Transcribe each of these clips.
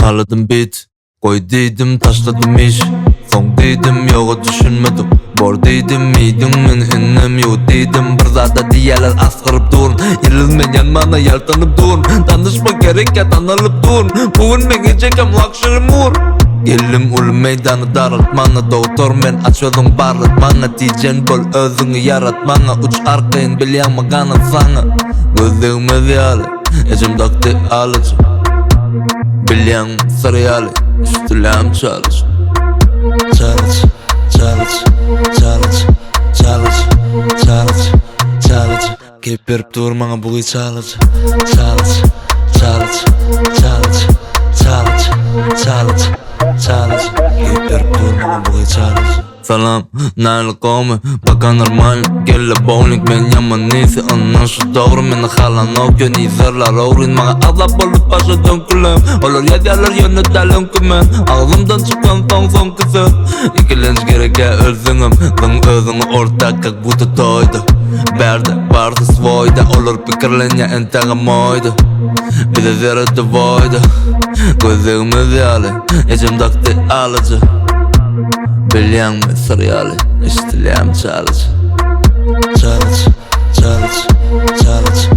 Haladım bit, koy dedim taşladım iş. Son dedim yoğu düşünmedim. Bor dedim miydin men ennem yok dedim. Bir zada diyeler asqırıp durun. Yerilmeyen mana yaltanıp durun. Tanışma gerek ya tanılıp durun. Bugün menge çekem luxury mur. Gelim ul meydanı daraltmana. Doktor men aç yolun barlatmana. Tijen bol özünü yaratmana. Uç arkayın bilyanmagana sana. Gözlerime ziyale Ecimdakti alıcı Bilyan sarıyalı Üstülem çalış Çalış, çalış, çalış, çalış, çalış, çalış. Keyip verip durmana buğuy çalış. Çalış, çalış, çalış, çalış, çalış, çalış. Keyip verip durmana buğuy çalış. Salam, nail qavmi, baka normal. Gelle bowling men yaman neyse ondan şu doğru. Meni halan okyo nizerlar oğrin. Mağa azap olup başa dönkülem. Olur yediyalar yönetelen kümen. Ağzımdan çıkan son kısa. İkilenç gerek ya özünüm. Zın özünü ortak kak bu tutoydu. Berde vardı svoyda. Olur pikirlen ya entege moydu. Bize zerreti voydu. Gözlerimiz yali Ecimdakti alıcı Bilyan mı sarıyalı İstilem çalış. Çalış, çalış, çalış,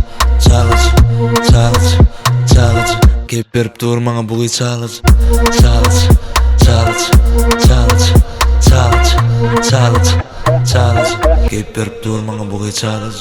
çalış, çalış, çalış. Keyip verip durmana buğuy çalış. Çalış, çalış, çalış, çalış, çalış, çalış. Keyip verip durmana buğuy çalış.